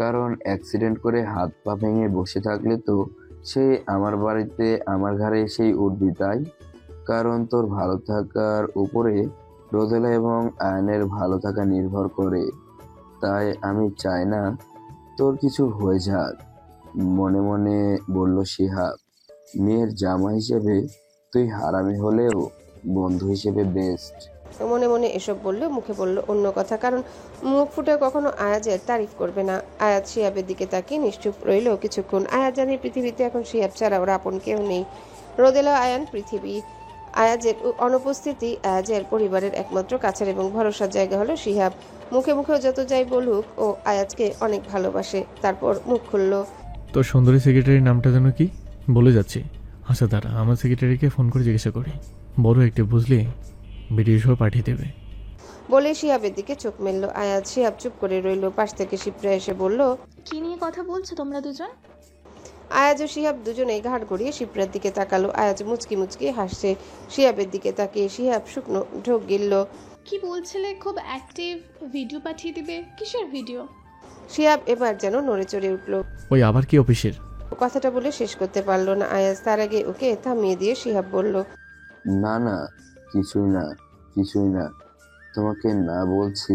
কারণ অ্যাক্সিডেন্ট করে হাত পা ভেঙে বসে থাকলে তো সে আমার বাড়িতে আমার ঘাড়ে এসেই উঠবি, তাই? কারণ তোর ভালো থাকার উপরে রোদেলা এবং আয়নের ভালো থাকা নির্ভর করে। তাই আমি চাই না তোর কিছু হয়ে যাক। মনে মনে বলল শিহাব। মেয়ের জামা হিসেবে তুই হারামি হলেও বন্ধু হিসেবে বেস্ট। মনে মনে এসব বললেও মুখে বলল অন্য কথা, কারণ মুখ ফুটে কখনো আয়াজের তারিফ করবে না। আয়াজ শিহাবের দিকে তাকিয়ে নিশ্চুপ রইল কিছুক্ষণ। আয়াজ জানে পৃথিবীতে এখন শিহাব ছাড়া ওর আপন কেউ নেই। রোদেলা, আয়ান, পৃথিবী। আয়াজের অনুপস্থিতি আয়াজের পরিবারের একমাত্র কাছের এবং ভরসার জায়গা হলো শিহাব। মুখে মুখেও যত যাই বলুক, ও আয়াজকে অনেক ভালোবাসে। তারপর মুখ খুলল। তোর সুন্দরী সেক্রেটারির নামটা যেন কি? বলে যাচ্ছি। আচ্ছা দাঁড়া, আমার সেক্রেটারিকে ফোন করে জিজ্ঞাসা করি। বড় একটু বুঝলি, ভিডিও সহ পাঠিয়ে দেবে। বলে শিহাবের দিকে চোখ মেলল আয়াজ। শিহাব চুপ করে রইল। পাশ থেকে শিপ্রা এসে বলল, কি নিয়ে কথা বলছো তোমরা দুজন? আয়াজ ও শিহাব দুজনেই ঘাড় গড়িয়ে শিপ্রার দিকে তাকালো। আয়াজ মুচকি মুচকি হাসছে শিহাবের দিকে তাকিয়ে। শিহাব শুকনো ঢোক গিলল। কি বলছিলে খুব অ্যাক্টিভ, ভিডিও পাঠিয়ে দিবে? কিসের ভিডিও? শিহাব এবার যেন নড়ে চড়ে উঠল। ওই আবার কি অফিসের? কথাটা বলে শেষ করতে পারল না আয়াজ। তার আগে ওকে থামিয়ে দিয়ে শিহাব বলল, না না, কিছুই না, কিছুই না। তোমাকে না বলছি,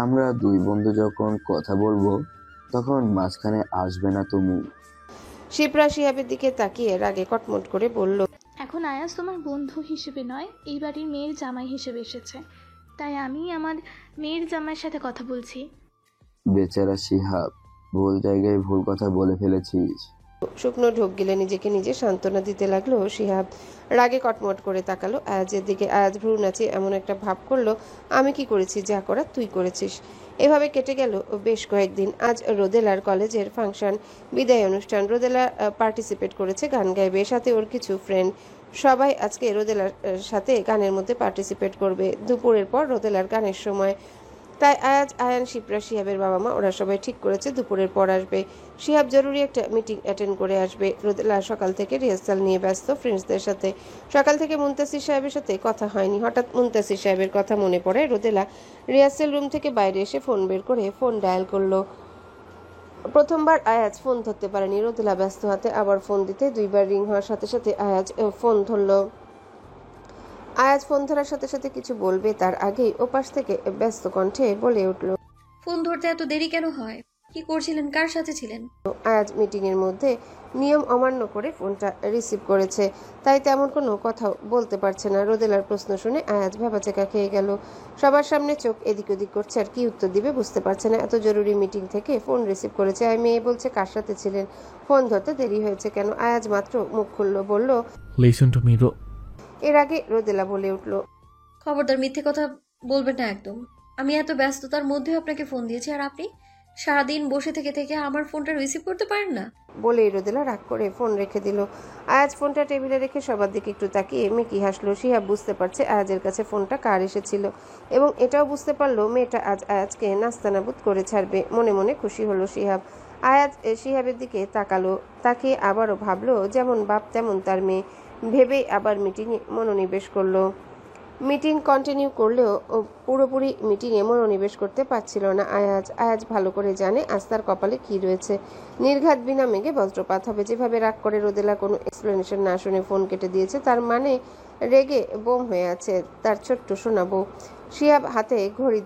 আমরা দুই বন্ধু যখন কথা বলবো তখন মাঝখানে আসবে না তুমি। শিপ্রা শিহাবের দিকে তাকিয়ে রাগে কটমট করে বলল, এখন আয়াজ তোমার বন্ধু হিসেবে নয়, এই বাড়ির মেয়ের জামাই হিসেবে এসেছে, তাই আমি আমার মেয়ের জামাইয়ের সাথে কথা বলছি। বেচারা শিহাব, ভুল জায়গায় ভুল কথা বলে ফেলেছিস। শুকনো ঢোক গিলে নিজেকে নিজে সান্ত্বনা দিতে লাগলো শিহাব। রাগে কটমট করে তাকালো আয়াজের দিকে। আয়াজ ভ্রু নাচে এমন একটা ভাব করলো, আমি কি করেছি? যা করার তুই করেছিস। এভাবে কেটে গেল বেশ কয়েকদিন। আজ রোদেলার কলেজের ফাংশন, বিদায় অনুষ্ঠান। রোদেলা পার্টিসিপেট করেছে, গান গাইবে, সাথে ওর কিছু ফ্রেন্ড। সবাই আজকে রোদেলার সাথে গানের মধ্যে পার্টিসিপেট করবে। দুপুরের পর রোদেলার গানের সময়। তাই আয়াজ, আয়ান, শিপ্রা, শিহাবের বাবা মা ওরা সবাই ঠিক করেছে দুপুরের পর আসবে। শিহাব জরুরি একটা মিটিং অ্যাটেন্ড করে আসবে। রোদেলা সকাল থেকে রিহার্সাল নিয়ে ব্যস্ত ফ্রেন্ডসদের সাথে। সকাল থেকে মুনতাসির সাহেবের সাথে কথা হয়নি। হঠাৎ মুনতাসির সাহেবের কথা মনে পড়ে। রোদেলা রিহার্সাল রুম থেকে বাইরে এসে ফোন বের করে ফোন ডায়াল করলো। প্রথমবার আয়াজ ফোন ধরতে পারেনি। রোদেলা ব্যস্ত হাতে আবার ফোন দিতে দুইবার রিং হওয়ার সাথে সাথে আয়াজ ফোন ধরলো। আয়াজ ফোন ধরার সাথে সাথে কিছু বলবে তার আগেই ওপাশ থেকে ব্যস্ত কণ্ঠে বলে উঠল, ফোন ধরতে এত দেরি কেন হয়? কি করছিলেন? কার সাথে ছিলেন? আয়াজ মিটিং এর মধ্যে নিয়ম অমান্য করে ফোনটা রিসিভ করেছে, তাই তেমন কোনো কথা বলতে পারছে না। রোদেলার প্রশ্ন শুনে আয়াজ ভ্যাবাচেকা খেয়ে গেল। সবার সামনে চোখ এদিক ওদিক করছে, আর কি উত্তর দিবে বুঝতে পারছে না। এত জরুরি মিটিং থেকে ফোন রিসিভ করেছে, আর মেয়ে বলছে কার সাথে ছিলেন, ফোন ধরতে দেরি হয়েছে কেন? আয়াজ মাত্র মুখ খুললো, বলল, লিসেন টু মি। এর আগে রোদেলা বলে উঠল, খবরদার মিথ্যে কথা বলবেন না একদম। আমি এত ব্যস্ততার মধ্যেও আপনাকে ফোন দিয়েছি, আর আপনি সারাদিন বসে থেকে থেকে আমার ফোনটা রিসিভ করতে পারেন না? বলেই রোদেলা রাগ করে ফোন রেখে দিল। আয়াজ ফোনটা টেবিলে রেখে সবার দিকে একটু তাকিয়ে মেকি হাসলো। শিহাব বুঝতে পারছে আয়াজের কাছে ফোনটা কার এসেছিল, এবং এটাও বুঝতে পারলো মেয়েটা আজ আয়াজকে নাস্তানাবুদ করে ছাড়বে। মনে মনে খুশি হলো শিহাব। আয়াজ শিহাবের দিকে তাকালো, তাকিয়ে আবারও ভাবলো যেমন বাপ তেমন তার মেয়ে। ভেবেই আবার মিটিংয়ে মনোনিবেশ করলো। মিটিং কন্টিনিউ করলেও পুরোপুরি মিটিংয়ে মনোনিবেশ করতে পারছিল না আয়াজ। আয়াজ ভালো করে জানে আজ তার কপালে কি রয়েছে। নির্ঘাত বিনা মেঘে বজ্রপাত হবে। যেভাবে রাগ করে রোদেলা কোনো এক্সপ্লেনেশন না শুনে ফোন কেটে দিয়েছে, তার মানে রেগে বোম হয়ে আছে তার ছোট্ট শোনাবো। শিহাব হাতে ঘড়ি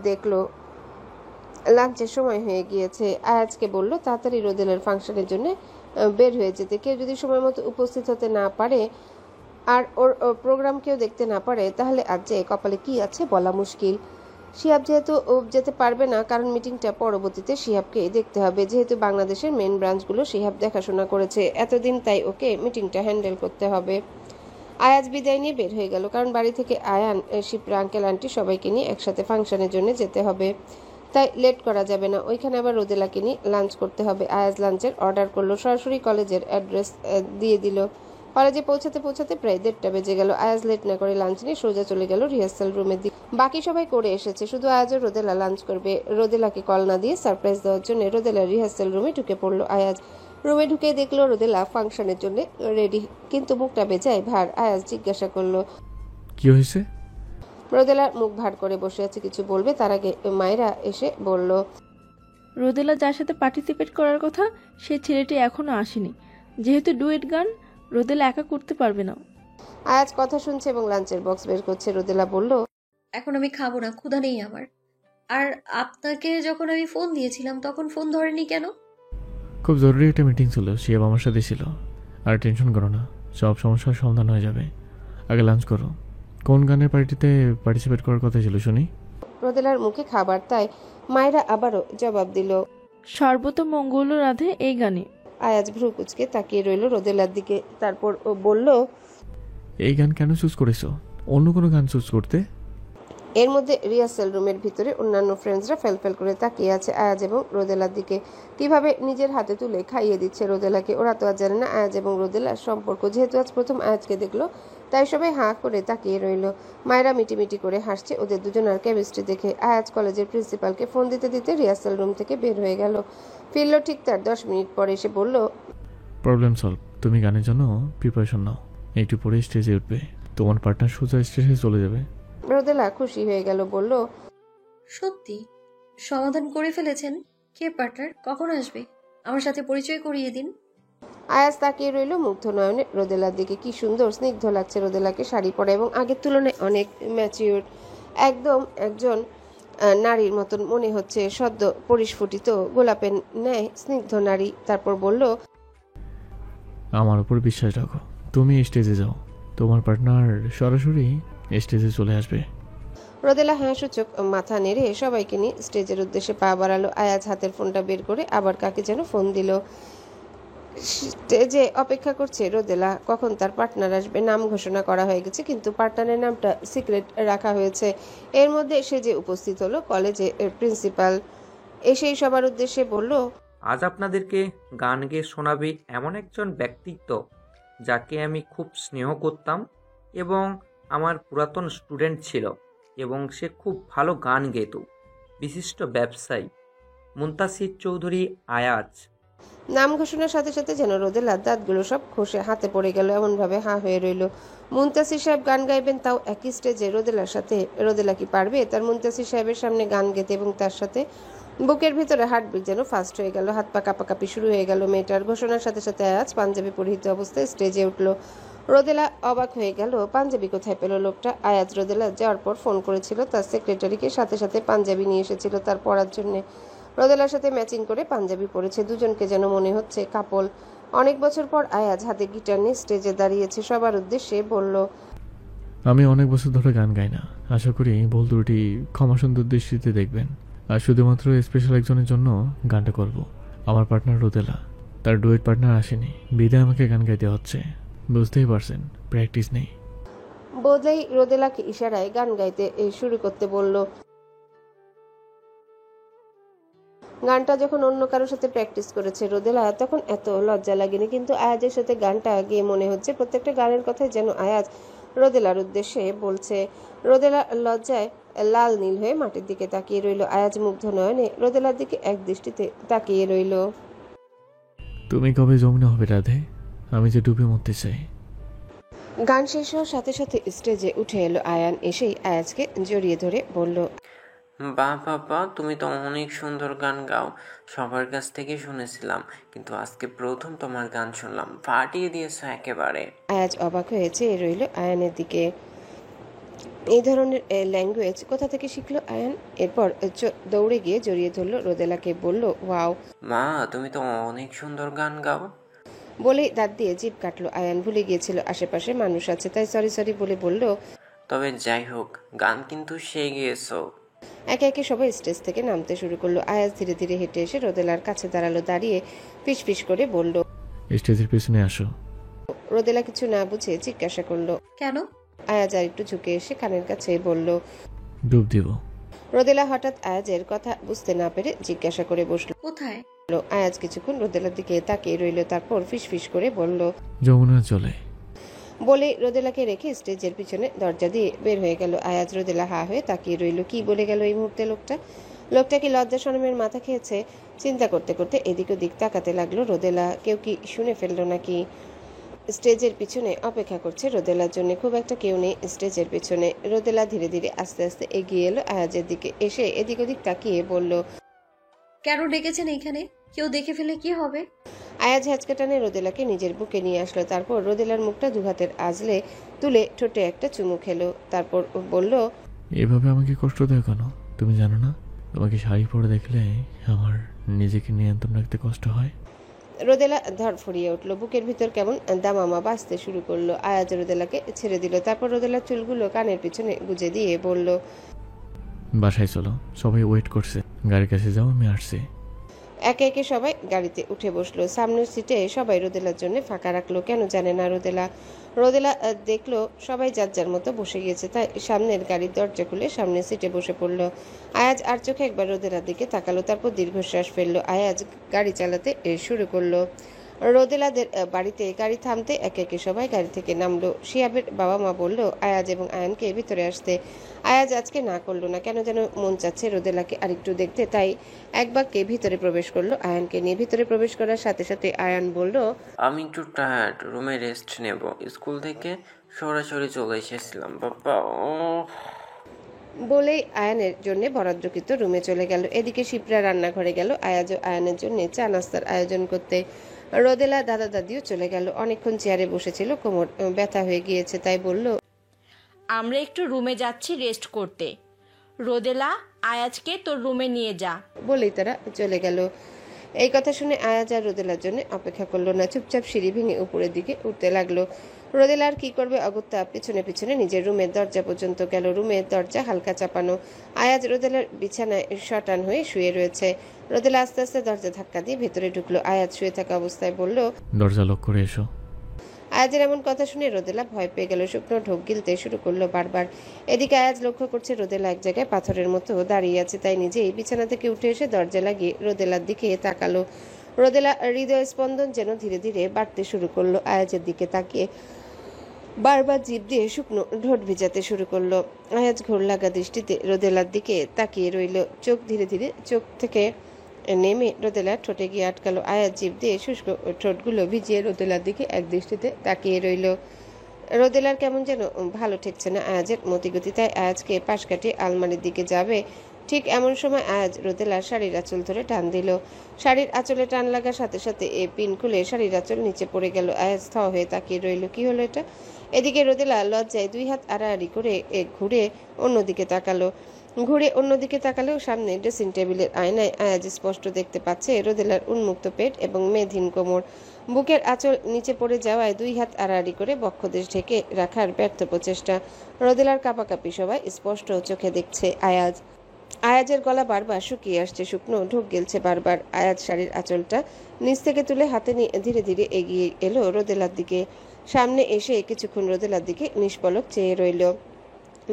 দেখলো, লাঞ্চের সময় হয়ে গিয়েছে। আয়াজকে বলল তাড়াতাড়ি রোদেলার ফাংশনের জন্য বের হয়ে যেতে। কেউ যদি সময় মতো উপস্থিত হতে না পারে আর ওর প্রোগ্রাম কেউ দেখতে না পারে, তাহলে আজ যে কপালে কি আছে বলা মুশকিল। শিহাব যেহেতু যেতে পারবে না, কারণ মিটিংটা পরবর্তীতে শিহাবকে দেখতে হবে। যেহেতু বাংলাদেশের মেন ব্রাঞ্চগুলো শিহাব দেখাশোনা করেছে এতদিন, তাই ওকে মিটিংটা হ্যান্ডেল করতে হবে। আয়াজ বিদায় নিয়ে বের হয়ে গেল, কারণ বাড়ি থেকে আয়ান, শিপ্রা, আঙ্কেল, আন্টি সবাইকে নিয়ে একসাথে ফাংশনের জন্য যেতে হবে, তাই লেট করা যাবে না। ওইখানে আবার রোদেলাকে নিয়ে লাঞ্চ করতে হবে। আয়াজ লাঞ্চের অর্ডার করলো, সরাসরি কলেজের অ্যাড্রেস দিয়ে দিল। কলেজে পৌঁছাতে পৌঁছাতে প্রায় 1:30 বেজে গেল। আয়াজ লেট না করে লাঞ্চ নিয়ে সোজা চলে গেল রিহার্সাল রুমের দিকে। বাকি সবাই করে এসেছে, শুধু আয়াজ ও রোদেলা লাঞ্চ করবে। রোদেলাকে কল না দিয়ে সারপ্রাইজ দেওয়ার জন্য রোদেলার রিহার্সাল রুমে ঢুকে পড়লো আয়াজ। রুমে ঢুকে দেখলো রোদেলা ফাংশনের জন্য রেডি, কিন্তু মুখটা বেজায় ভার। আয়াজ জিজ্ঞাসা করলো, কি হয়েছে? রোদেলা মুখ ভার করে বসে আছে, কিছু বলবে তার আগে মায়েরা এসে বলল, রোদেলা যার সাথে পার্টিসিপেট করার কথা সে ছেলেটি এখনও আসেনি। যেহেতু ডুয়েট গান রোদেলা একা করতে পারবে না। আয়াজ কথা শুনছে এবং লাঞ্চের বক্স বের করছে। রোদেলা বলল, এখন আমি খাবো না, ক্ষুধা নেই আমার। আর আপনাকে যখন আমি ফোন দিয়েছিলাম তখন ফোন ধরেনি কেন? খুব জরুরি একটা মিটিং ছিল, শিয়াব আমার সাথে ছিল। আর টেনশন করো না, সব সমস্যার সমাধান হয়ে যাবে। আগে লাঞ্চ করো। কোন গানের পার্টিতে পার্টিসিপেট করার কথা ছিল শুনি? রোদেলার মুখে খাবার, তাই মায়েরা আবারও জবাব দিল। সর্বতমঙ্গল রাধে এই গানে। আয়াজ ভ্রু কুচকে তাকিয়ে রইল রোদেলার দিকে, তারপর ও বলল, এই গান কেন চুজ করেছো? অন্য কোনো গান চুজ করতে। এর মধ্যে রিহার্সাল রুমের ভিতরে অন্যান্য ফ্রেন্ডসরা ফেলফেল করে তাকিয়ে আছে আয়াজ এবং রোদেলার দিকে। কিভাবে নিজের হাতে তুলে খাইয়ে দিচ্ছে রোদেলাকে। ওরা তো আর জানে না আয়াজ এবং রোদেলার সম্পর্ক। যেহেতু আজ প্রথম আয়াজকে দেখলো, তাই সবাই হাঁ করে তাকিয়ে রইল। মায়েরা মিটিমিটি করে হাসছে ওদের দুজনের কেমিস্ট্রি দেখে। আয়াজ কলেজের প্রিন্সিপালকে ফোন দিতে দিতে রিহার্সাল রুম থেকে বের হয়ে গেল। ফিরল ঠিক তার 10 মিনিট পরে। এসে বলল, প্রবলেম সলভ। তুমি গানের জন্য প্রিপারেশন নাও, একটু পরে স্টেজে উঠবে, তোমার পার্টনার সোজা স্টেজে চলে যাবে। রোদেলা খুশি হয়ে গেল, বলল, সত্যি সমাধান করে ফেলেছেন? কে পার্টনার, কখন আসবে? আমার সাথে পরিচয় করিয়ে দিন। আয়াজ তাকিয়ে রইল মুগ্ধ নয়নে রোদেলার দিকে। কি সুন্দর স্নিগ্ধ লাগছে রোদেলাকে শাড়ি পরা, এবং আগের তুলনায় অনেক ম্যাচিউর, একদম একজন নারীর মতন মনে হচ্ছে। সদ্য পরিস্ফুটিত গোলাপের ন্যায় স্নিগ্ধ নারী। তারপর বলল, আমার উপর বিশ্বাস রাখো, তুমি স্টেজে যাও, তোমার পার্টনার সরাসরি স্টেজে চলে আসবে। রোদেলা হ্যাঁ সূচক মাথা নেড়ে সবাইকে নিয়ে স্টেজের উদ্দেশ্যে পা বাড়ালো। আয়াজ হাতের ফোনটা বের করে আবার কাকে যেন ফোন দিল। স্টেজে অপেক্ষা করছে রোদেলা, কখন তার পার্টনার আসবে। নাম ঘোষণা করা হয়ে গেছে, কিন্তু পার্টনারের নামটা সিক্রেট রাখা হয়েছে। এর মধ্যে সে যে উপস্থিত হলো কলেজে প্রিন্সিপাল। এসেই সবার উদ্দেশ্যে বলল, আজ আপনাদেরকে গান গেয়ে শোনাবে এমন একজন ব্যক্তিত্ব যাকে আমি খুব স্নেহ করতাম এবং আমার পুরাতন স্টুডেন্ট ছিল, এবং সে খুব ভালো গান গেত। বিশিষ্ট ব্যবসায়ী মুনতাসির চৌধুরী আয়াজ। নাম ঘোষণার সাথে সাথে যেন রোদেলার দাঁতগুলো সব খসে হাতে পড়ে গেল, এমনভাবে হাঁ হয়ে রইল। মুনতাসির সাহেব গান গাইবেন, তাও একই স্টেজে রোদেলার সাথে। রোদেলা কি পারবে তার মুনতাসির সাহেবের সামনে গান গেতে? এবং তার সাথে বুকের ভিতরে হার্টবিট যেন ফাস্ট হয়ে গেল, হাত পা কাঁপাকাঁপি শুরু হয়ে গেল মেয়েটার। ঘোষণার সাথে সাথে আয়াজ পাঞ্জাবি পরিহিত অবস্থায় স্টেজে উঠল। রোদেলা অবাক হয়ে গেল, পাঞ্জাবি কোথায় পেল লোকটা? আয়াজ রোদেলা যাওয়ার পর ফোন করেছিল তার সেক্রেটারিকে, সাথে সাথে পাঞ্জাবি নিয়ে এসেছিল তার পরার জন্যে। রোদেলার সাথে ম্যাচিং করে পাঞ্জাবি পরেছে, দুজনকে যেন মনে হচ্ছে কাপল। অনেক বছর পর আয়াজ হাতে গিটার নিয়ে স্টেজে দাঁড়িয়েছে, সবার উদ্দেশ্যে বলল, আমি অনেক বছর ধরে গান গাই না, আশা করি ভুল ত্রুটি ক্ষমা সুন্দর দৃষ্টিতে দেখবেন। আর শুধুমাত্র স্পেশাল একজনের জন্য গানটা করব। আমার পার্টনার রোদেলা, তার ডুয়েট পার্টনার আসেনি, বিদায় আমাকে গান গাইতে হচ্ছে। বুঝতেই পারছেন, প্র্যাকটিস নেই। বলেই রোদেলাকে ইশারায় গান গাইতে শুরু করতে বলল। গানটা যখন অন্য কারোর সাথে প্র্যাকটিস করেছে রোদেলা, তখন এত লজ্জা লাগেনি, কিন্তু আয়াজের সাথে গানটা গিয়ে মনে হচ্ছে প্রত্যেকটা গানের কথাই যেন আয়াজ রোদেলার উদ্দেশ্যে বলছে। রোদেলা লজ্জায় লাল নীল হয়ে মাটির দিকে তাকিয়ে রইল। আয়াজ মুগ্ধ নয়নে রোদেলার দিকে এক দৃষ্টিতে তাকিয়ে রইল। তুমি কবে যমুনা হবে রাধে? আমি যে ডুবে মরতে চাই। গান শেষ হওয়ার সাথে সাথে স্টেজে উঠে এলো আয়ান। এসেই আয়াজকে জড়িয়ে ধরে বলল, বাহ বাবা, তুমি তো অনেক সুন্দর গান গাও, সবার কাছ থেকে শুনেছিলাম, কিন্তু আজকে প্রথম তোমার গান শুনলাম, ফাটিয়ে দিয়েছো একেবারে। আয়াজ অবাক হয়েছে রইল আয়ানের দিকে। এই ধরনের ল্যাঙ্গুয়েজ কোথা থেকে শিখলো আয়ান? এরপর দৌড়ে গিয়ে জড়িয়ে ধরলো রোদেলাকে, বলল, ওয়াও মা, তুমি তো অনেক সুন্দর গান গাও। বলে দাঁত দিয়ে জিভ কাটলো আয়ান। ভুলে গিয়েছিল আশেপাশে মানুষ আছে, তাই সরি সরি বলে বলল, তবে যাই হোক, গান কিন্তু সেই গিয়েছো। একে একে সবাই স্টেজ থেকে নামতে শুরু করলো। আয়াজ ধীরে ধীরে হেঁটে এসে রোদেলার কাছে দাঁড়ালো, দাঁড়িয়ে ফিস ফিস করে বলল। স্টেজের পেছনে আসো। রোদেলা কিছু না বুঝে জিজ্ঞাসা করলো, কেন? আয়াজ আর একটু ঝুঁকে এসে কানের কাছে বলল। ডুব দিব। রোদেলা হঠাৎ আয়াজের কথা বুঝতে না পেরে জিজ্ঞাসা করে বসলো। কোথায়? আয়াজ কিছুক্ষণ রোদেলার দিকে তাকিয়ে রইল, তারপর ফিস ফিস করে বলল। যমুনা চলে। বলে রোদেলাকে রেখে স্টেজের পিছনে দরজা দিয়ে বের হয়ে গেল আয়াজ। রোদেলা হা হয়ে তাকিয়ে রইল, কি বলে গেল এই মুহূর্তে লোকটা কি লজ্জা শরমের মাথা খেয়েছে? চিন্তা করতে করতে এদিক ওদিক তাকাতে লাগলো রোদেলা, কেউ কি শুনে ফেললো নাকি? স্টেজের পিছনে অপেক্ষা করছে রোদেলার জন্য, খুব একটা কেউ নেই স্টেজের পিছনে। রোদেলা ধীরে ধীরে আস্তে আস্তে এগিয়ে এলো আয়াজের দিকে, এসে এদিক ওদিক তাকিয়ে বলল, কেন ডেকেছেন এইখানে? কেউ দেখে ফেলে কি হবে? আয়াজ হ্যাচকা টানে রোদেলাকে নিজের বুকে নিয়ে আসলো। তারপর রোদেলার মুখটা দুহাতের আজলে তুলে ঠোঁটে একটা চুমু খেলো। তারপর বলল, এভাবে আমাকে কষ্ট দেয় কেন? তুমি জানো না তোমাকে শাড়ি পরে দেখলে আমার নিজেকে নিয়ন্ত্রণ রাখতে কষ্ট হয়। রোদেলা ধরফরিয়ে উঠল। বুকের ভিতর কেমন দামামা বাজতে শুরু করলো। আয়াজ রোদেলাকে ছেড়ে দিল। তারপর রোদেলার চুলগুলো কানের পিছনে গুজে দিয়ে বলল, বাসায় চলো, সবাই ওয়েট করছে। গাড়ির কাছে যাও, আমি আসছি। একে একে সবাই গাড়িতে উঠে বসলো। সামনের সিটে সবাই রোদেলার জন্য ফাঁকা রাখলো। কেন জানে না রোদেলা রোদেলা দেখলো সবাই যার যার মতো বসে গিয়েছে, তাই সামনের গাড়ির দরজা খুলে সামনের সিটে বসে পড়লো। আয়াজ আর চোখে একবার রোদেলার দিকে তাকালো, তারপর দীর্ঘশ্বাস ফেললো। আয়াজ গাড়ি চালাতে শুরু করলো। রোদেলাদের বাড়িতে গাড়ি থামতে একে একে সবাই গাড়ি থেকে নামলো। শিহাবের বাবা মা বলল আয়াজ এবং আয়ানকে ভিতরে আসতে। আয়াজ আজকে না করলো না, কেন যেন মন চাচ্ছে রোদেলাকে আরেকটু দেখতে, তাই এক বাক্যে ভিতরে প্রবেশ করলো আয়ানকে নিয়ে। ভিতরে প্রবেশ করার সাথে সাথে আয়ান বলল, আমি একটু টায়ার্ড, রুমে রেস্ট নেব। স্কুল থেকে সরাসরি চলে এসেছিলাম বাবা। ও বলেই আয়ানের জন্য বরাদ্দকৃত রুমে চলে গেল। এদিকে শিপ্রা রান্নাঘরে গেল আয়াজ ও আয়ানের জন্য চা নাস্তার আয়োজন করতে। রোদেলা দাদা দাদিও চলে গেল। অনেকক্ষণ চেয়ারে বসেছিল, কোমর ব্যথা হয়ে গিয়েছে, তাই বলল, আমরা একটু রুমে যাচ্ছি রেস্ট করতে। রোদেলা, আয়াজকে তোর রুমে নিয়ে যা। বলেই তারা চলে গেল। এই কথা শুনে আয়াজ আর রোদেলার জন্য অপেক্ষা করলো না, চুপচাপ সিঁড়ি ভেঙে উপরের দিকে উঠতে লাগলো। রোদেলা আর কি করবে, অগত্যা পিছনে পিছনে নিজের রুমের দরজা পর্যন্ত গেল। রুমের দরজা হালকা চাপানো। আয়াজ রোদেলার বিছানায় শটান হয়ে শুয়ে রয়েছে। রোদেলা আস্তে আস্তে দরজা ধাক্কা দিয়ে ভেতরে ঢুকলো। আয়াজ শুয়ে থাকা অবস্থায় বলল, দরজা লক করে এসো। আয়াজের এমন কথা শুনে রোদেলা ভয় পেয়ে গেল। শুকনো ঢোক গিলতে শুরু করলো বারবার। এদিকে আয়াজ লক্ষ্য করছে রোদেলা এক জায়গায় পাথরের মতো দাঁড়িয়ে আছে, তাই নিজেই বিছানা থেকে উঠে এসে দরজা লাগিয়ে রোদেলার দিকে তাকালো। রোদেলা হৃদয় স্পন্দন যেন ধীরে ধীরে বাড়তে শুরু করলো। আয়াজের দিকে তাকিয়ে বারবার জিভ দিয়ে শুকনো ঠোঁট ভিজাতে শুরু করলো। আয়াজ ঘোর লাগা দৃষ্টিতে রোদেলার দিকে তাকিয়ে রইল। চোখ ধীরে ধীরে চোখ থেকে নেমে রোদেলার ঠোঁটে গিয়ে আটকালো। আয়াজ জিভ দিয়ে শুষ্ক ঠোঁটগুলো ভিজিয়ে রোদেলার দিকে এক দৃষ্টিতে তাকিয়ে রইল। রোদেলার কেমন যেন ভালো ঠেকছে না আয়াজের মতিগতি, তাই আয়াজকে পাশ কাটিয়ে আলমারির দিকে যাবে। ঠিক এমন সময় আয়াজ রোদেলার শাড়ির আঁচল ধরে টান দিল। শাড়ির আঁচলে টান লাগার সাথে সাথে পিন খুলে শাড়ির আঁচল নিচে পড়ে গেল। আয়াজ থ হয়ে তাকিয়ে রইল, কি হলো এটা? এদিকে রোদেলা লজ্জায় দুই হাত আড়াআড়ি করে ঘুরে অন্যদিকে তাকালেও সামনে ড্রেসিং টেবিলের আয়নায় আয়াজ স্পষ্ট দেখতে পাচ্ছে রোদেলার উন্মুক্ত পেট এবং মেধহীন কোমর। বুকের আঁচল নিচে পড়ে যাওয়ায় দুই হাত আড়াআড়ি করে বক্ষদেশ ঢেকে রাখার ব্যর্থ প্রচেষ্টা। রোদেলার কাঁপাকাঁপি সবাই স্পষ্ট চোখে দেখছে। আয়াজের গলা বারবার শুকিয়ে আসছে, শুকনো ঢোক গেলছে বারবার। আয়াজ শাড়ির আঁচলটা নিচ থেকে তুলে হাতে নিয়ে ধীরে ধীরে এগিয়ে এলো রোদেলার দিকে। সামনে এসে কিছুক্ষণ রোদেলার দিকে নিষ্পলক চেয়ে রইল।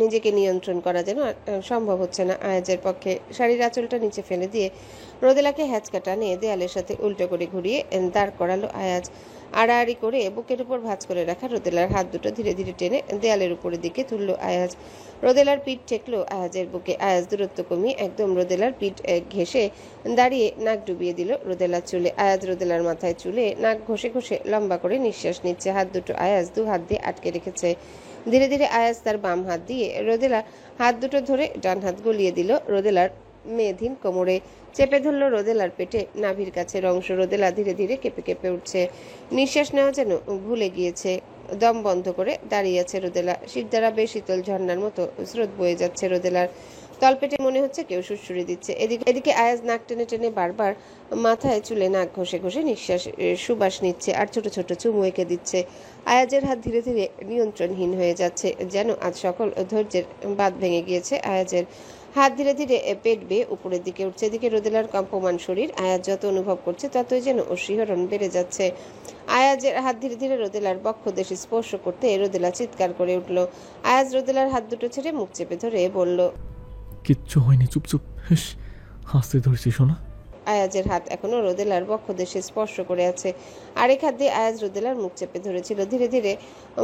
নিজেকে নিয়ন্ত্রণ করা যেন সম্ভব হচ্ছে না আয়াজের পক্ষে। শাড়ির আঁচলটা নিচে ফেলে দিয়ে রোদেলাকে হ্যাচকা টানে দেয়ালের সাথে উল্টো করে ঘুরিয়ে দাঁড় করালো আয়াজ। আড়াআড়ি করে বুকের উপর ভাঁজ করে রাখা রোদেলার হাত দুটো ধীরে ধীরে টেনে দেয়ালের উপরের দিকে তুললো আয়াজ। রোদেলার পিঠ ঠেকলো আয়াজের বুকে। আয়াজ দূরত্ব কমিয়ে একদম রোদেলার পিঠ ঘেঁষে দাঁড়িয়ে নাক ডুবিয়ে দিল রোদেলার চুলে। আয়াজ রোদেলার মাথায় চুলে নাক ঘষে ঘষে লম্বা করে নিঃশ্বাস নিচ্ছে। হাত দুটো আয়াজ দু হাত দিয়ে আটকে রেখেছে। ধীরে ধীরে আয়াজ তার বাম হাত দিয়ে রোদেলা হাত দুটো ধরে ডান হাত গলিয়ে দিল রোদেলার মেধহীন কোমরে। চেপে ধরল রোদেলার পেটে নাভির কাছের অংশ। রোদেলা ধীরে ধীরে কেঁপে কেঁপে উঠছে। নিঃশ্বাস নেওয়া যেন ভুলে গিয়েছে। দম বন্ধ করে দাঁড়িয়ে আছে রোদেলা। শীত দ্বারা বেশ শীতল ঝর্ণার মতো স্রোত বয়ে যাচ্ছে রোদেলার। তলপেটে মনে হচ্ছে কেউ সুড়সুড়ি দিচ্ছে। এদিকে আয়াজ নাক টেনে টেনে বারবার মাথায় চুলে নাক ঘষে ঘষে নিঃশ্বাস সুবাস নিচ্ছে আর ছোট ছোট চুমু এঁকে দিচ্ছে। আয়াজের হাত ধীরে ধীরে নিয়ন্ত্রণহীন হয়ে যাচ্ছে, যেন আজ সকল ধৈর্যের বাঁধ ভেঙে গিয়েছে আয়াজের। হাত ধীরে ধীরে পেট বেয়ে উপরের দিকে উঠছে। এদিকে রোদেলার কম্পমান শরীর আয়াজ যত অনুভব করছে ততই যেন শিহরণ বেড়ে যাচ্ছে। আয়াজের হাত ধীরে ধীরে রোদেলার বক্ষদেশ স্পর্শ করতে রোদেলা চিৎকার করে উঠল। আয়াজ রোদেলার হাত দুটো ছেড়ে মুখ চেপে ধরে বলল, কিচ্ছু হয়নি, চুপচুপ হাসতে ধরছি শোনা। আয়াজের হাত এখনো রোদেলার বক্ষদেশে স্পর্শ করে আছে। আরেক হাত দিয়ে আয়াজ রোদেলার মুখ চেপে ধরেছিল। ধীরে ধীরে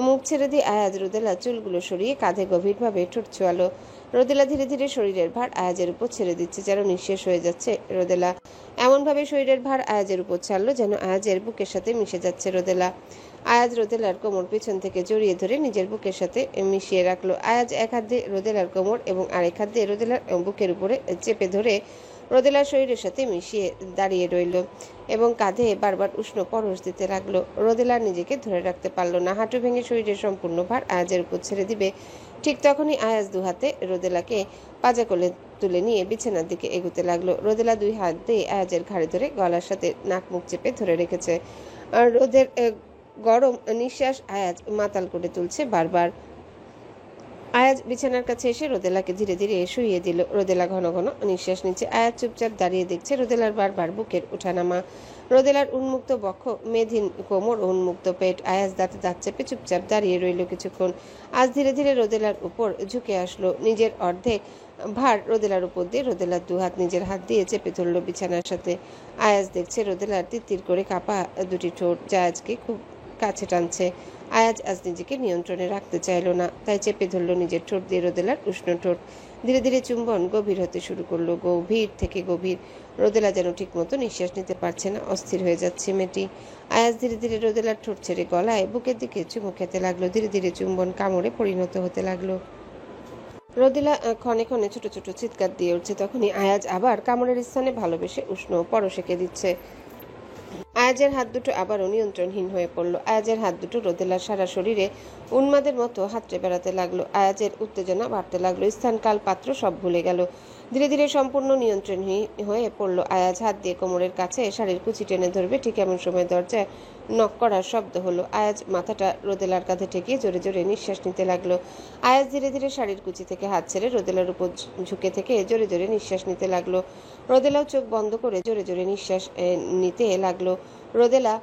মুখ ছেড়ে দিয়ে আয়াজ রোদেলার চুলগুলো সরিয়ে কাঁধে গভীরভাবে ঠোঁট ছোঁয়ালো। রোদেলা ধীরে ধীরে শরীরের ভার আয়াজের উপর ছেড়ে দিচ্ছে, যেন নিঃশেষ হয়ে যাচ্ছে রোদেলা। এমনভাবে শরীরের ভার আয়াজের উপর ছাড়লো যেন আয়াজের বুকের সাথে মিশে যাচ্ছে রোদেলা। আয়াজ রোদেলার কোমর পিছন থেকে জড়িয়ে ধরে নিজের বুকের সাথে মিশিয়ে রাখলো। আয়াজ এক হাত দিয়ে রোদেলার কোমর এবং আরেক হাত দিয়ে রোদেলার বুকের উপরে চেপে ধরে রোদেলার শরীরের সাথে মিশিয়ে দাঁড়িয়ে রইল এবং কাঁধে বারবার উষ্ণ পরশ দিতে লাগলো। রোদেলা নিজেকে ধরে রাখতে পারল না, হাঁটু ভেঙে শরীরের সম্পূর্ণ ভার আয়াজের উপর ছেড়ে দিবে। ঠিক তখনই আয়াজ দুহাতে রোদেলাকে পাজা কোলে তুলে নিয়ে বিছানার দিকে এগুতে লাগলো। রোদেলা দুই হাত দিয়ে আয়াজের ঘাড়ে ধরে গলার সাথে নাক মুখ চেপে ধরে রেখেছে। আর রোদের গরম নিঃশ্বাস আয়াজ মাতাল করে তুলছে বারবার। আয়াজ বিছানার কাছে এসে রোদেলাকে ধীরে ধীরে শুইয়ে দিল। রোদেলা ঘন ঘন নিঃশ্বাস নিচ্ছে। আয়াজ চুপচাপ দাঁড়িয়ে দেখছে রোদেলার বারবার বুকের ওঠানামা, রোদেলার উন্মুক্ত বক্ষ, মেধিন কোমর, উন্মুক্ত পেট। আয়াজ দাঁতে দাঁত চেপে চুপচাপ দাঁড়িয়ে রইল কিছুক্ষণ। আজ ধীরে ধীরে রোদেলার উপর ঝুঁকে আসলো, নিজের অর্ধেক ভার রোদেলার উপর দিয়ে রোদেলার দুহাত নিজের হাত দিয়ে চেপে ধরল বিছানার সাথে। আয়াজ দেখছে রোদেলার তিত্তির করে কাঁপা দুটি ঠোঁট যা আজকে খুব কাছে টানছে। আয়াজ আজ নিজেকে নিয়ন্ত্রণে রাখতে চাইল না, তাই চেপে ধরল নিজের ঠোঁট দিয়ে রোদেলার উষ্ণ ঠোঁট। ধীরে ধীরে চুম্বন গভীর হতে শুরু করলো, গভীর থেকে গভীর। রোদেলা যেন ঠিক মতো নিঃশ্বাস নিতে পারছে না, অস্থির হয়ে যাচ্ছে মেয়েটি। আয়াজ ধীরে ধীরে রোদেলার ঠোঁট ছেড়ে গলায় বুকের দিকে চুমু খেতে লাগলো। ধীরে ধীরে চুম্বন কামড়ে পরিণত হতে লাগলো। রোদেলা ক্ষণে ক্ষণে ছোট ছোট চিৎকার দিয়ে উঠছে। তখনই আয়াজ আবার কামড়ের স্থানে ভালোবেসে উষ্ণ পরশেকে দিচ্ছে। আয়াজের হাত দুটো আবারও নিয়ন্ত্রণহীন হয়ে পড়ল। আয়াজের হাত দুটো রোদেলার সারা শরীরে উন্মাদের মতো হাতড়ে বেড়াতে লাগলো। আয়াজের উত্তেজনা বাড়তে লাগলো, স্থান কাল পাত্র সব ভুলে গেল। ধীরে ধীরে সম্পূর্ণ নিয়ন্ত্রণহীন হয়ে পড়ল আয়াজ। হাত দিয়ে কোমরের কাছে শাড়ির কুচি টেনে ধরবে, ঠিক এমন সময় দরজায় নক করার শব্দ হলো। আয়াজ মাথাটা রোদেলার কাঁধে ঠেকিয়ে জোরে জোরে নিঃশ্বাস নিতে লাগলো। আয়াজ ধীরে ধীরে শাড়ির কুচি থেকে হাত ছেড়ে রোদেলার উপর ঝুঁকে থেকে জোরে জোরে নিঃশ্বাস নিতে লাগলো। রোদেলাও চোখ বন্ধ করে জোরে জোরে নিঃশ্বাস নিতে লাগলো। রোদেলা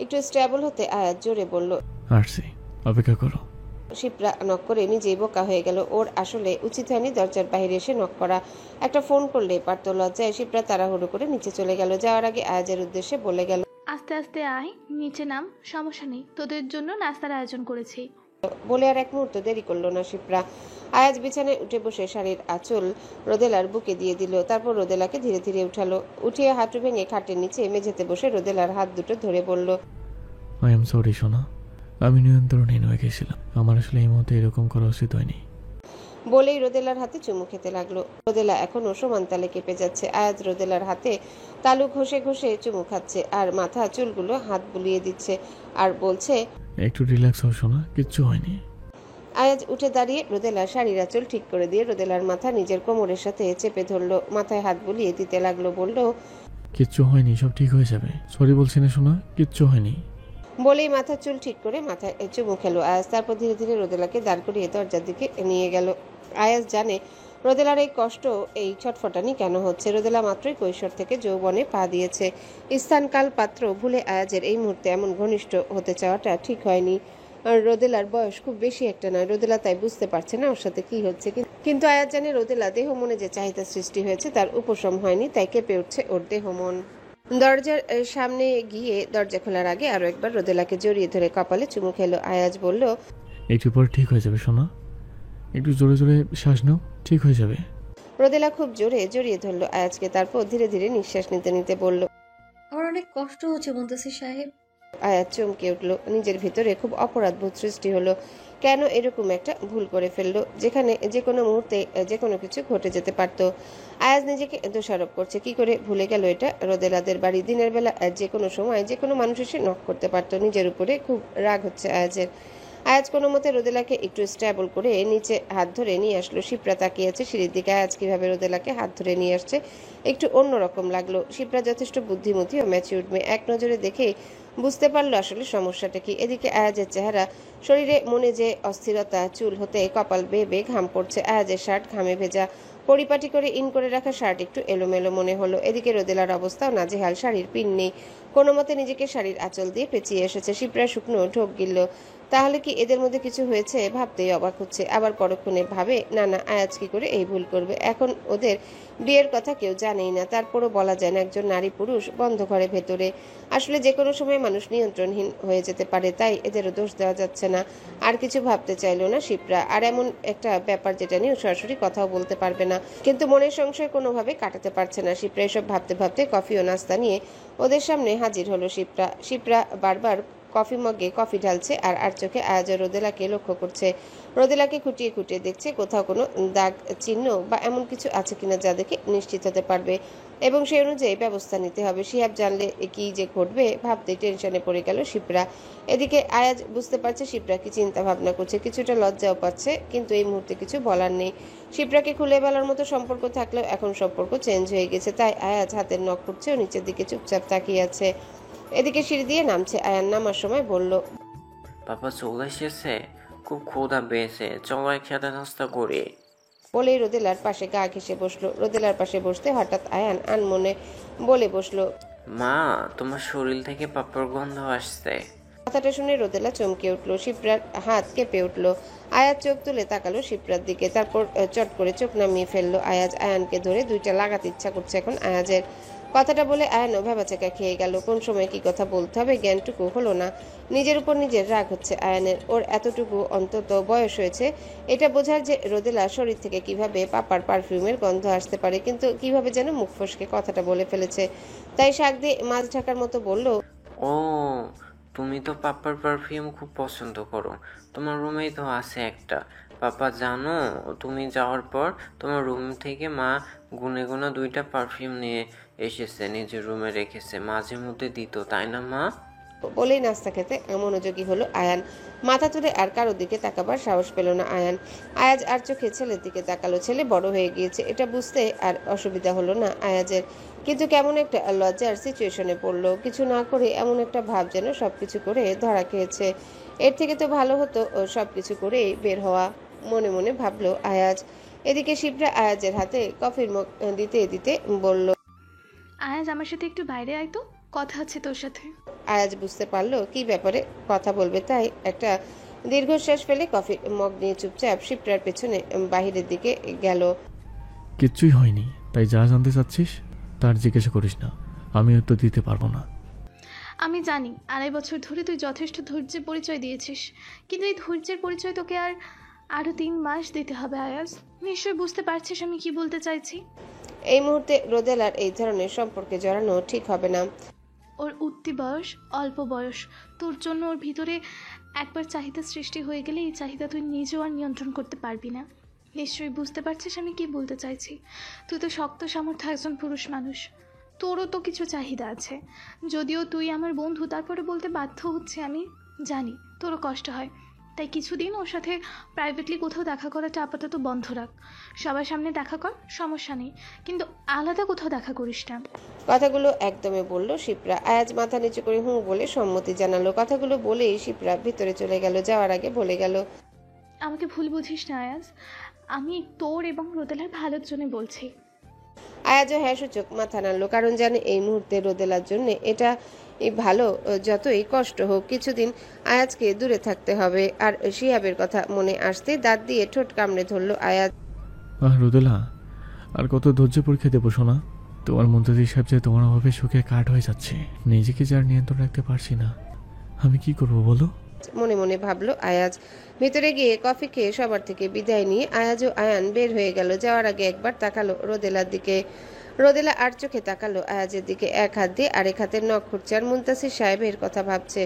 একটু স্টেবল হতে আয়াজ জোরে বলল, আসছি, অপেক্ষা করো। শিপ্রা নক করে নিজেই বোকা হয়ে গেল। ওর আসলে উচিত হয়নি দরজার বাইরে এসে নক করা, একটা ফোন করলে পারতো। লজ্জায় শিপ্রা তাড়াহুড়ো করে নিচে চলে গেল। যাওয়ার আগে আয়াজের উদ্দেশ্যে বলে গেল, আস্তে আস্তে আয়, নিচে নাম, সমস্যা নেই, তোদের জন্য নাস্তার আয়োজন করেছি। বলে আর এক মুহূর্ত দেরি করলো না শিপ্রা। আয়াজ বিছানায় উঠে বসে শাড়ির আঁচল রোদেলার বুকে দিয়ে দিল। তারপর রোদেলাকে ধীরে ধীরে উঠালো। উঠিয়ে হাঁটু ভেঙে খাটের নিচে মেঝেতে বসে রোদেলার হাত দুটো ধরে বলল, আই এম সরি সোনা, আমি নিয়ন্ত্রণহীন হয়ে গেছিলাম। আমার আসলে এই মুহূর্তে এরকম করা উচিত হয়নি। বলেই রোদেলার হাতে চুমু খেতে লাগলো। রোদেলা এখনো সমান তালে কেঁপে যাচ্ছে। আয়াজ রোদেলার হাতে তালু ঘষে ঘষে চুমু খাচ্ছে আর মাথা চুলগুলো হাত বুলিয়ে দিচ্ছে আর বলছে, একটু রিল্যাক্স হও সোনা, কিচ্ছু হয়নি। আয়াজ উঠে দাঁড়িয়ে রোদেলার শাড়ির আঁচল ঠিক করে দিয়ে রোদেলার মাথা নিজের কোমরের সাথে চেপে ধরলো, মাথায় হাত বুলিয়ে দিতে লাগলো। বলল, কিচ্ছু হয়নি, সব ঠিক হয়ে যাবে। সরি বলছি না সোনা, কিচ্ছু হয়নি। বলেই মাথার চুল ঠিক করে মাথায় চুমু খেলো আয়াজ। তারপর ধীরে ধীরে রোদেলাকে দাঁড় করিয়ে দরজার দিকে নিয়ে গেল। আয়াজ জানে রোদেলার এই কষ্ট, এই ছটফটানি কেন হচ্ছে। রোদেলা মাত্রই কৈশোর থেকে যৌবনে পা দিয়েছে। স্থানকাল পাত্র ভুলে আয়াজের এই মুহূর্তে এমন ঘনিষ্ঠ হতে চাওয়াটা ঠিক হয়নি। আর রোদেলার বয়স খুব বেশি একটা নয়। রোদেলা তাই বুঝতে পারছে না ওর সাথে কি হচ্ছে, কিন্তু আয়াজ জানে রোদেলা দেহ মনে যে চাহিদা সৃষ্টি হয়েছে তার উপশম হয়নি, তাই কেঁপে উঠছে ওর দেহ মন। দরজার সামনে গিয়ে দরজা খোলার আগে আরো একবার রোদেলাকে জড়িয়ে ধরে কপালে চুমু খেলো। আয়াজ বলল, একটু পর ঠিক হয়ে যাবে সোনা, একটু জোরে জোরে শ্বাস নাও, ঠিক হয়ে যাবে। রোদেলা খুব জোরে জড়িয়ে ধরলো আয়াজকে। তারপর ধীরে ধীরে নিঃশ্বাস নিতে নিতে বলল, আমার অনেক কষ্ট হচ্ছে মুন্তাসির সাহেব। আয়াজ চমকে উঠলো। নিজের ভিতরে খুব অপরাধবোধ সৃষ্টি হলো। কেন এরকম একটা ভুল করে ফেললো, যেখানে যে কোনো মুহূর্তে যে কোনো কিছু ঘটে যেতে পারতো। আয়াজ নিজেকে দোষারোপ করছে। কি করে ভুলে গেল এটা রোদেলাদের বাড়ি। দিনের বেলা যে কোনো সময় যে কোনো মানুষ এসে নক করতে পারতো। নিজের উপরে খুব রাগ হচ্ছে আয়াজের। আয়াজ কোনো মতে রোদেলাকে একটু স্টেবল করে নিচে হাত ধরে নিয়ে আসলো। শিপ্রা তাকিয়েছে সিঁড়ির দিকে। আয়াজ কিভাবে রোদেলাকে হাত ধরে নিয়ে আসছে একটু অন্যরকম লাগলো। শিপ্রা যথেষ্ট বুদ্ধিমতী ও ম্যাচিউরড মেয়ে। এক নজরে দেখে বুঝতে পারলো আসলে সমস্যাটা কি। এদিকে আয়াজের চেহারা, শরীরে মনে যে অস্থিরতা, চুল হতে কপাল বেয়ে বেয়ে ঘাম পড়ছে। আয়াজের শার্ট ঘামে ভেজা, পরিপাটি করে ইন করে রাখা শার্ট একটু এলোমেলো মনে হলো। এদিকে রোদেলার অবস্থাও নাজেহাল, শাড়ির পিন নেই। কোনো মতে নিজেকে শাড়ির আঁচল দিয়ে পেঁচিয়ে এসেছে। শিপ্রা শুকনো ঢোক গিলল। তাহলে কি এদের মধ্যে কিছু হয়েছে? ভাবতেই অবাক হচ্ছে। আবার পরক্ষণে ভাবে, না না, আয়াজ কি করে এই ভুল করবে। এখন ওদের বিয়ের কথা কেউ জানেই না। তারপরও বলা যায় না একজন নারী পুরুষ বন্ধ ঘরে ভেতরে। আসলে যে কোনো সময় মানুষ নিয়ন্ত্রণহীন হয়ে যেতে পারে, তাই এদেরও দোষ দেওয়া যাচ্ছে না। আর কিছু ভাবতে চাইলো না শিপ্রা। আর এমন একটা ব্যাপার যেটা নিয়ে সরাসরি কথাও বলতে পারবে না, কিন্তু মনের সংশয় কোনোভাবে কাটাতে পারছে না শিপ্রা। এসব ভাবতে ভাবতে কফি ও নাস্তা নিয়ে ওদের সামনে হাজির হলো শিপ্রা। শিপ্রা বারবার কফি মগে কফি ঢালছে আর আর চোখে আয়াজ রোদেলাকে লক্ষ্য করছে। রোদেলাকে খুঁটিয়ে খুঁটিয়ে দেখছে কোথাও কোনো দাগ চিহ্ন বা এমন কিছু আছে কিনা যা দেখে নিশ্চিত হতে পারবে এবং সেই অনুযায়ী ব্যবস্থা নিতে হবে। শিহাব জানলে কি যে ঘটবে ভাবতেই টেনশনে পড়ে গেল শিপ্রা। এদিকে আয়াজ বুঝতে পারছে শিপ্রা কি চিন্তা ভাবনা করছে, কিছুটা লজ্জাও পাচ্ছে, কিন্তু এই মুহূর্তে কিছু বলার নেই। শিপ্রাকে খুলে বলার মতো সম্পর্ক থাকলেও এখন সম্পর্ক চেঞ্জ হয়ে গেছে, তাই আয়াজ হাতের নখ করছে ও নিচের দিকে চুপচাপ তাকিয়ে আছে। এদিকে সিঁড়ি দিয়ে নামছে আয়ান, নামার সময় বলল, পাপা চলে এসেছে, খুব ক্ষুধা পেয়েছে, চলো একসাথে নাস্তা করি। বলেই রোদেলার পাশে গা ঘেঁষে বসলো। রোদেলার পাশে বসতে হঠাৎ আয়ান আনমনে বলে বসলো, মা, তোমার শরীর থেকে পাপার গন্ধ আসছে। কথাটা শুনে রোদেলা চমকে উঠলো। শিপ্রার হাত কেঁপে উঠলো। আয়াজ চোখ তুলে তাকালো শিপ্রার দিকে, তারপর চট করে চোখ নামিয়ে ফেললো। আয়াজ আয়ানকে ধরে দুইটা লাগাতে ইচ্ছা করছে এখন আয়াজের। কথাটা বলে আয়ানও ভেবাচাকা খেয়ে গেল। কোন সময় কি কথা বলতে হবে জ্ঞানটুকু হলো না। নিজের উপর নিজের রাগ হচ্ছে আয়ানের। ওর এতটুকু অন্তত বয়স হয়েছে এটা বোঝার যে রোদেলা শরীর থেকে কিভাবে পাপার পারফিউমের গন্ধ আসতে পারে, কিন্তু কিভাবে যেন মুখ ফসকে কথাটা বলে ফেলেছে। তাই শাক দিয়ে মাছ ঢাকার মতো বলল, ও, তুমি তো পাপার পারফিউম খুব পছন্দ করো, তোমার রুমেই তো আছে একটা। পাপা জানো, তুমি যাওয়ার পর তোমার রুম থেকে মা গুনে গুনে 2টা পারফিউম নিয়ে এসেছে, নিজের রুমে রেখেছে, মাঝে মধ্যে দিত, তাই না মা? বলেই নাস্তা খেতে মনোযোগী হলো আয়ান। মাথা তুলে আর কারোর দিকে তাকাবার সাহস পেল না আয়ান। আয়াজ আর চোখে ছেলের দিকে তাকালো। ছেলে বড় হয়ে গিয়েছে, এটা বুঝতে আর অসুবিধা হলো না আয়াজের, কিন্তু কেমন একটা লজ্জার সিচুয়েশনে পড়লো। কিছু না করে এমন একটা ভাব যেন সবকিছু করে ধরা খেয়েছে। এর থেকে তো ভালো হতো সবকিছু করে বের হওয়া, মনে মনে ভাবলো আয়াজ। এদিকে শিপ্রা আয়াজের হাতে কফির মগ দিতে দিতে বলল, আয়াজ আমার সাথে একটু বাইরে আয় তো, কথা আছে তোর সাথে। আয়াজ বুঝতে পারলো কি ব্যাপারে কথা বলবে, তাই একটা দীর্ঘশ্বাস ফেলে কফি মগ নিয়ে চুপচাপ শিপ্রার পেছনে বাহিরের দিকে গেল। কিচ্ছুই হয়নি, তাই যা জানতে চাচ্ছিস তার জিজ্ঞাসা করিস না, আমি উত্তর দিতে পারবো না। আমি জানি 2.5 বছর ধরে তুই যথেষ্ট ধৈর্যের পরিচয় দিয়েছিস, কিন্তু এই ধৈর্যের পরিচয় তোকে আরও 3 মাস দিতে হবে আয়াজ। নিশ্চয়ই বুঝতে পারছিস আমি কি বলতে চাইছি। এই মুহূর্তে রোদেলার এই ধরনের সম্পর্কে জড়ানো ঠিক হবে না। ওর উঠতি বয়স, অল্প বয়স, তোর জন্য ওর ভিতরে একবার চাহিদা সৃষ্টি হয়ে গেলে এই চাহিদা তুই নিজেও আর নিয়ন্ত্রণ করতে পারবি না। নিশ্চয়ই বুঝতে পারছিস আমি কি বলতে চাইছি। তুই তো শক্ত সামর্থ্য একজন পুরুষ মানুষ, তোরও তো কিছু চাহিদা আছে। যদিও তুই আমার বন্ধু, তারপরে বলতে বাধ্য হচ্ছে, আমি জানি তোরও কষ্ট হয়, তাই কিছুদিন ওর সাথে প্রাইভেটলি কোথাও দেখা করাটা আপাতত বন্ধ রাখ। সবার সামনে দেখা কর, সমস্যা নেই, কিন্তু আলাদা কোথাও দেখা করিস না। কথাগুলো একদমই বলল শিপ্রা। আয়াজ মাথা নিচু করে হুঁ বলে সম্মতি জানালো। কথাগুলো বলেই শিপ্রা ভিতরে চলে গেল। যাওয়ার আগে বলে গেল, আমাকে ভুল বুঝিস না আয়াজ, আমি তোর এবং রোদেলার ভালোর জন্য বলছি। আয়াজও হ্যাঁ সূচক মাথা নাড়ল, কারণ জানে এই মুহূর্তে রোদেলার জন্য এটা ভালো, যতই কষ্ট হোক কিছুদিন আয়াজকে দূরে থাকতে হবে। আর শিহাবের কথা মনে আসতে দাঁত দিয়ে ঠোঁট কামড়ে ধরল আয়াজ। রোদেলা, আর কত ধৈর্য পরীক্ষা দেবো শোনা? তোমার মধ্যে হিসাব যে তোমার অভাবে শুকিয়ে কাঠ হয়ে যাচ্ছে, নিজেকে যার নিয়ন্ত্রণ রাখতে পারছি না, আমি কি করবো বলো? মনে মনে ভাবলো আয়াজ। ভিতরে গিয়ে কফি খেয়ে সবার থেকে বিদায় নিয়ে আয়াজ ও আয়ান বের হয়ে গেল। যাওয়ার আগে একবার তাকালো রোদেলার দিকে। রোদেলা আর চোখে তাকালো আয়াজের দিকে, এক হাত দিয়ে আরেক হাতের নখ খুঁড়ছে আর মুনতাসির সাহেবের কথা ভাবছে।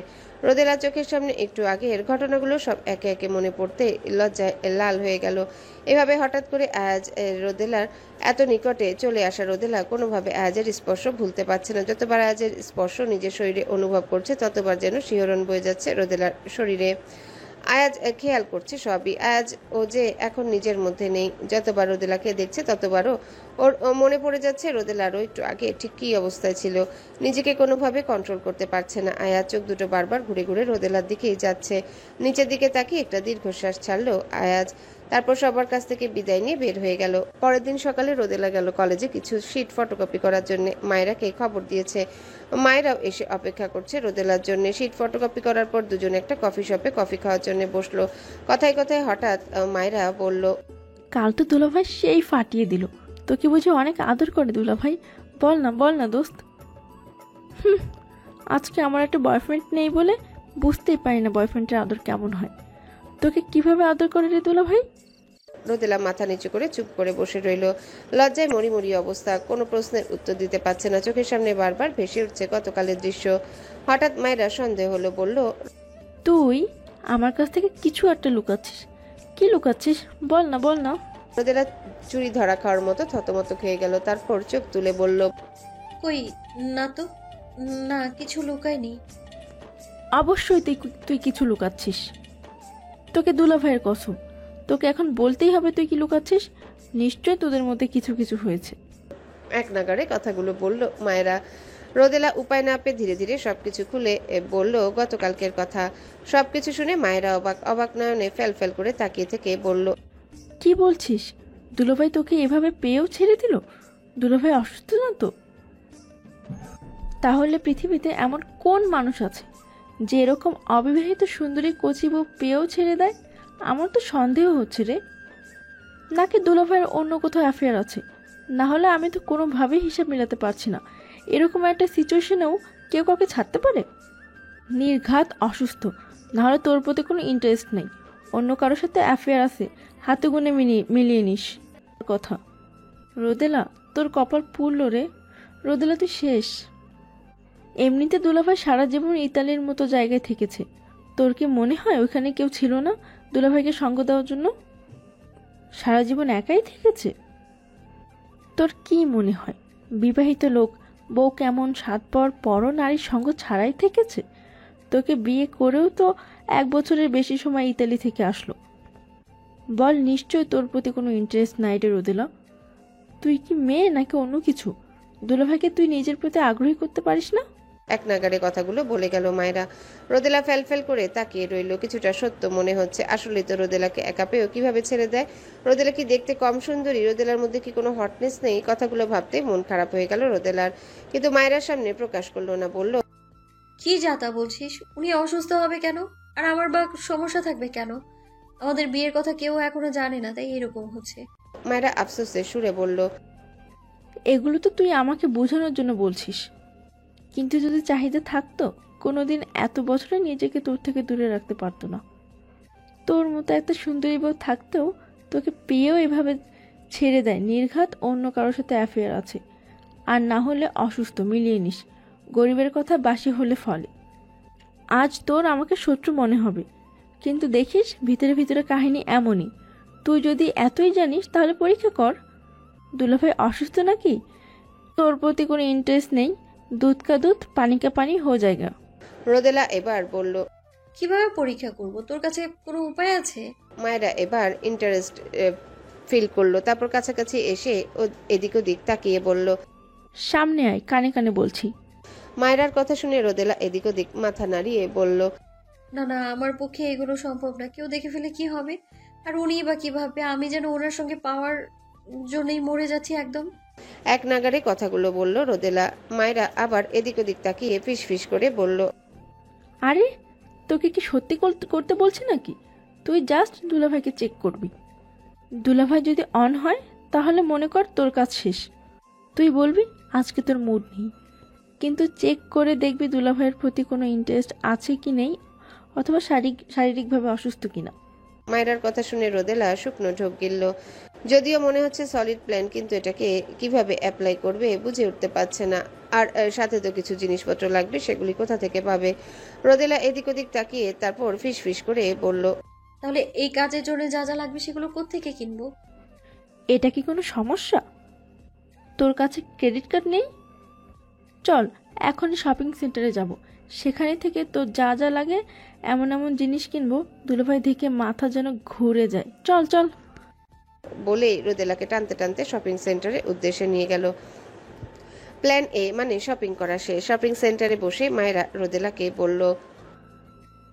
রোদেলা চোখের সামনে একটু আগের ঘটনাগুলো সব একে একে মনে পড়তে লজ্জায় লাল হয়ে গেল। এভাবে হঠাৎ করে আয়াজ রোদেলার এত নিকটে চলে আসা রোদেলা কোনোভাবে আয়াজের স্পর্শ ভুলতে পারছে না। যতবার আয়াজের স্পর্শ নিজের শরীরে অনুভব করছে ততবার যেন শিহরণ বয়ে যাচ্ছে রোদেলার শরীরে। আয়াজ খেয়াল করছে সবই। আয়াজ ও যে এখন নিজের মধ্যে নেই। যতবার রোদেলাকে দেখছে ততবারও ওর মনে পড়ে যাচ্ছে রোদেলারও একটু আগে ঠিক কী অবস্থায় ছিল। নিজেকে কোনোভাবে কন্ট্রোল করতে পারছে না আয়াজ। চোখ দুটো বারবার ঘুরে ঘুরে রোদেলার দিকেই যাচ্ছে। নিচের দিকে তাকিয়ে একটা দীর্ঘশ্বাস ছাড়লো আয়াজ। তারপর সবার কাছ থেকে বিদায় নিয়ে বের হয়ে গেল। পরের দিন সকালে রোদেলা গেল কলেজে কিছু শিট ফটোকপি করার জন্য। মায়েরাকে খবর দিয়েছে, মায়েরাও এসে অপেক্ষা করছে রোদেলার জন্য। শিট ফটোকপি করার পর দুজনে একটা কফি শপে কফি খাওয়ার জন্য বসলো। কথায় কথায় হঠাৎ মায়েরা বলল, কাল তো দুলাভাই সেই ফাটিয়ে দিল, তোকে বুঝি অনেক আদর করে দুলাভাই? বল না দোস্ত। আজকে আমার একটা বয়ফ্রেন্ড নেই বলে বুঝতেই পারি না বয়ফ্রেন্ডের আদর কেমন হয়। তোকে কিভাবে আদর করে রে দুলাভাই? রোদেলা মাথা নিচু করে চুপ করে বসে রইল। লজ্জায় মরিমরি অবস্থা, কোনো প্রশ্নের উত্তর দিতে পারছে না। চোখের সামনে বারবার ভেসে উঠছে গতকালের দৃশ্য। হঠাৎ মায়েরা সন্দেহ হলো, বলল, তুই আমার কাছ থেকে কিছু একটা লুকাচ্ছিস। কি লুকাচ্ছিস? বল না, বল না। রোদেলা চুরি ধরা খাওয়ার মতো থতমত খেয়ে গেল। তারপর চোখ তুলে বলল, কই, না তো, না কিছু লুকায়নি। অবশ্যই তুই কিছু লুকাচ্ছিস। তোকে দুলাভাইয়ের কসম, তোকে এখন বলতেই হবে তুই কি লুকাচ্ছিস। নিশ্চয় তোদের মধ্যে কিছু কিছু হয়েছে। এক নাগাড়ে কথাগুলো বলল মায়েরা। রোদেলা উপায় না পেয়ে ধীরে ধীরে সবকিছু খুলে বলল গতকালকের কথা। সবকিছু শুনে মায়েরা অবাক অবাক নয়নে ফেল ফেল করে তাকিয়ে থেকে বলল, কি বলছিস? দুলাভাই তোকে এভাবে পেয়েও ছেড়ে দিল? দুলাভাই অসুস্থ না তো? তাহলে পৃথিবীতে এমন কোন মানুষ আছে যে এরকম অবিবাহিত সুন্দরী কচি বউ পেয়েও ছেড়ে দেয়? আমার তো সন্দেহ হচ্ছে রে। নাকি দুলাভাইয়ের অন্য কোথাও অ্যাফেয়ার আছে? না হলে আমি তো কোনোভাবেই হিসাব মেলাতে পারছি না। এরকম একটা সিচুয়েশনেও কেউ কাউকে ছাড়তে পারে? নির্ঘাত অসুস্থ, না হলে তোর প্রতি কোনো ইন্টারেস্ট নেই, অন্য কারোর সাথে অ্যাফেয়ার আছে, হাতে গুনে মিলিয়ে নিস কথা। রোদেলা, তোর কপাল পুড়ল রে। রোদেলা, তুই শেষ। এমনিতে দুলাভাই সারা জীবন ইতালির মতো জায়গায় থেকেছে। তোর কি মনে হয় ওইখানে কেউ ছিল না দুলাভাইকে সঙ্গ দেওয়ার জন্য? সারা জীবন একাই থেকেছে। তোর কি মনে হয় বিবাহিত লোক বউ কেমন স্বাদ পাওয়ার পরও নারীর সঙ্গ ছাড়াই থেকেছে? তোকে বিয়ে করেও তো 1 বছরের বেশি সময় ইতালি থেকে আসলো। বল, নিশ্চয় তোর প্রতি কোনো ইন্টারেস্ট নাই রে রোদেলা। তুই কি মেয়ে নাকি অন্য কিছু? দুলাভাইকে তুই নিজের প্রতি আগ্রহী করতে পারিস না? এক নাগাড়ে কথাগুলো বলে গেল মায়েরা। রোদেলা ফেল ফেল করে তাকিয়ে রইল। কিছুটা সত্য মনে হচ্ছে। আসলেই তো রোদেলাকে একা পেয়েও কিভাবে ছেড়ে দেয়? রোদেলা কি দেখতে কম সুন্দরী? রোদেলার মধ্যে কি কোনো হটনেস নেই? কথাগুলো ভাবতে মন খারাপ হয়ে গেল রোদেলার, কিন্তু মায়েরার সামনে প্রকাশ করলো না। বলল, কি যাতা বলছিস? উনি অসুস্থ হবে কেন? আর আমার বা সমস্যা থাকবে কেন? আমাদের বিয়ের কথা কেউ এখনো জানে না, তাই এরকম হচ্ছে। মায়েরা আফসোসের সুরে বলল, এগুলো তো তুই আমাকে বোঝানোর জন্য বলছিস, কিন্তু যদি চাহিদা থাকতো কোনোদিন এত বছরে নিজেকে তোর থেকে দূরে রাখতে পারতো না। তোর মতো একটা সুন্দরী বউ থাকতেও তোকে পেয়েও এভাবে ছেড়ে দেয়। নির্ঘাত অন্য কারোর সাথে অ্যাফেয়ার আছে, আর না হলে অসুস্থ, মিলিয়ে নিস। গরিবের কথা বাসি হলে ফলে। আজ তোর আমাকে শত্রু মনে হবে, কিন্তু দেখিস ভিতরে ভিতরে কাহিনী এমনই। তুই যদি এতই জানিস তাহলে পরীক্ষা কর। দুলাভাই অসুস্থ নাকি তোর প্রতি কোনো ইন্টারেস্ট নেই? দুধ কা দুধ, পানি কা পানি হো জায়গা। রোদেলা এবার বলল, কিভাবে পরীক্ষা করব? তোর কাছে কোনো উপায় আছে? মায়েরা এবার ইন্টারেস্ট ফিল করলো। তারপর কাছাকাছি এসে এদিক ওদিক তাকিয়ে বলল, সামনে আয়, কানে কানে বলছি। মায়েরার কথা শুনে রোদেলা এদিক ওদিক মাথা নাড়িয়ে বলল, না না, আমার পক্ষে এগুলো সম্ভব না। কেউ দেখে ফেলে কি হবে? আর উনি বা কিভাবে? আমি যেন ওনার সঙ্গে পাওয়ার জন্যই মরে যাচ্ছি একদম। এক নাগাড়ে কথাগুলো বলল রোদেলা। মায়েরা আবার এদিক ওদিক তাকিয়ে ফিস ফিস করে বলল, আরে, তোকে কি সত্যি করতে বলছি নাকি? তুই জাস্ট দুলাভাইকে চেক করবি। দুলাভাই যদি অন হয় তাহলে মনে কর তোর কাজ শেষ। তুই বলবি আজকে তোর মুড নেই, কিন্তু চেক করে দেখবি দুলাভাইয়ের প্রতি কোনো ইন্টারেস্ট আছে কি নেই, অথবা শারীরিকভাবে অসুস্থ কিনা। মায়েরার কথা শুনে রোদেলা শুকনো ঢোক গিলল। যদিও মনে হচ্ছে সলিড প্ল্যান, কিন্তু এটাকে কিভাবে অ্যাপ্লাই করবে বুঝে উঠতে পারছে না। আর সাথে তো কিছু জিনিসপত্র লাগবে, সেগুলি কোথা থেকে পাবে? রোদেলা এদিক ওদিক তাকিয়ে তারপর ফিস ফিস করে বলল, তাহলে এই কাজের জন্য যা যা লাগবে সেগুলো কোত্থেকে কিনবো? এটা কি কোনো সমস্যা? তোর কাছে ক্রেডিট কার্ড নেই? চল এখনই শপিং সেন্টারে যাব, সেখানে থেকে তোর যা যা লাগে এমন এমন জিনিস কিনবো দুলাভাই দেখে মাথা যেন ঘুরে যায়। চল চল। বলেই রোদেলাকে টানতে টানতে শপিং সেন্টারের উদ্দেশ্যে নিয়ে গেল। প্ল্যান এ মানে শপিং করা শেষ। শপিং সেন্টারে বসে মায়েরা রোদেলাকে বলল,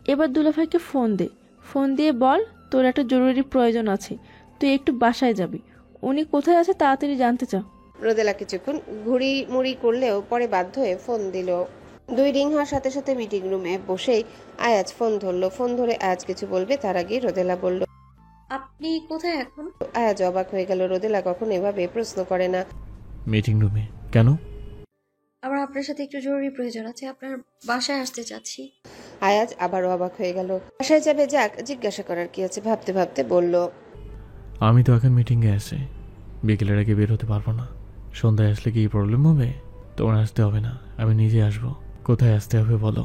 এবার দুলাভাইকে ফোন দে, ফোন দিয়ে বল তোর একটা জরুরি প্রয়োজন আছে, তুই একটু বাসায় যাবি। উনি কোথায় আছে তাড়াতাড়ি জানতে চা। রোদেলা কিছুক্ষণ ঘুরি মুড়ি করলেও পরে বাধ্য হয়ে ফোন দিল। 2 রিং হওয়ার সাথে সাথে মিটিং রুমে বসেই আয়াজ ফোন ধরলো। ফোন ধরে আয়াজ কিছু বলবে তার আগে রোদেলা বলল, আপনি কোথায় এখন? আয়াজ অবাক হয়ে গেল। রোদেলা কখনো এভাবে প্রশ্ন করে না। মিটিং রুমে কেন? আমার আপনার সাথে একটু জরুরি প্রয়োজন আছে, আপনার বাসায় আসতে চাচ্ছি। আয়াজ আবারও অবাক হয়ে গেল। বাসায় যাবে, যাক, জিজ্ঞাসা করার কি আছে? ভাবতে ভাবতে বলল, আমি তো এখন মিটিংয়ে আছি, বিকেলের আগে বের হতে পারবো না। সন্ধ্যায় আসলে কি প্রবলেম হবে? তোমার আসতে হবে না, আমি নিজে আসবো। কোথায় আসতে হবে বলো?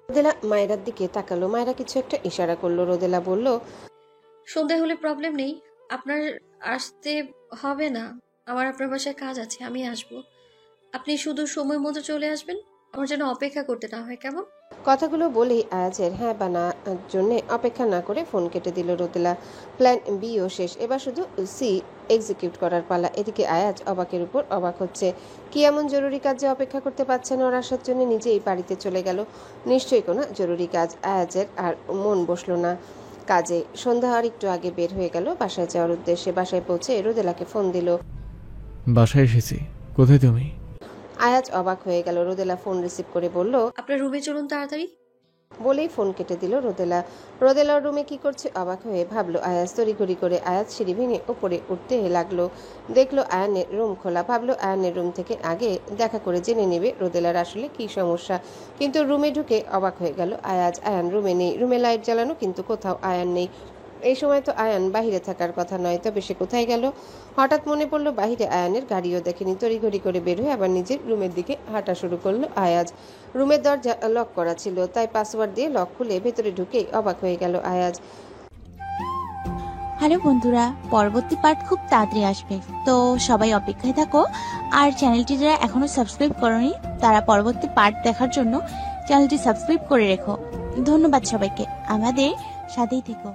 রোদেলা মায়েরার দিকে তাকালো। মায়েরা কিছু একটা ইশারা করলো। রোদেলা বলল, সন্ধে হলে প্রবলেম নেই, আপনার আসতে হবে না। আমার আপনার বাসায় কাজ আছে, আমি আসব। আপনি শুধু সময় মতো চলে আসবেন, আমার যেন অপেক্ষা করতে না হয়, কেমন? কথাগুলো বলেই আয়াজের হ্যাঁ বা না জন্য অপেক্ষা না করে ফোন কেটে দিল রোদেলা। প্ল্যান বিও শেষ, এবার শুধু সি এক্সিকিউট করার পালা। এদিকে আয়াজ অবাকের উপর অবাক হচ্ছে। কি এমন জরুরি কাজ যে অপেক্ষা করতে পারছে না ওর আসার জন্য? নিজেই বাড়িতে চলে গেল। নিশ্চয়ই কোনো জরুরি কাজ। আয়াজের আর মন বসলো না কাজে। সন্ধ্যা আর একটু আগে বের হয়ে গেল বাসায় যাওয়ার উদ্দেশ্যে। বাসায় পৌঁছে রোদেলাকে ফোন দিল। বাসায় এসেছি, কোথায় তুমি? আয়াজ অবাক হয়ে গেল। রোদেলা ফোন রিসিভ করে বলল, আপনার রুমে চলুন তাড়াতাড়ি। বলেই ফোন কেটে দিল রোদেলা। রোদেলার রুমে কি করছে অবাক হয়ে ভাবলো আয়াজ। তড়িঘড়ি করে আয়াজ সিঁড়ি ভেঙে উপরে উঠতে লাগলো। দেখলো আয়ানের রুম খোলা। ভাবলো আয়ানের রুম থেকে আগে দেখা করে জেনে নেবে রোদেলার আসলে কি সমস্যা। কিন্তু রুমে ঢুকে অবাক হয়ে গেল আয়াজ। আয়ান রুমে নেই। রুমে লাইট জ্বালানো, কিন্তু কোথাও আয়ান নেই। এই সময় তো আয়ান বাহিরে থাকার কথা নয়, তবে সে কোথায় গেল? হঠাৎ মনে পড়লো বাহিরে আয়ানের গাড়িও দেখেনি। তড়িঘড়ি করে বের হয়ে আবার নিজের রুমের দিকে হাঁটা শুরু করলো আয়াজ। রুমের দরজা লক করা ছিল, তাই পাসওয়ার্ড দিয়ে লক খুলে ভেতরে ঢুকেই অবাক হয়ে গেল আয়াজ। হ্যালো বন্ধুরা, পরবর্তী পার্ট খুব তাড়াতাড়ি আসবে, তো সবাই অপেক্ষায় থাকো। আর চ্যানেলটি যারা এখনো সাবস্ক্রাইব করোনি তারা পরবর্তী পার্ট দেখার জন্য চ্যানেলটি সাবস্ক্রাইব করে রেখো। ধন্যবাদ সবাইকে, আমাদের সাথেই থেকো।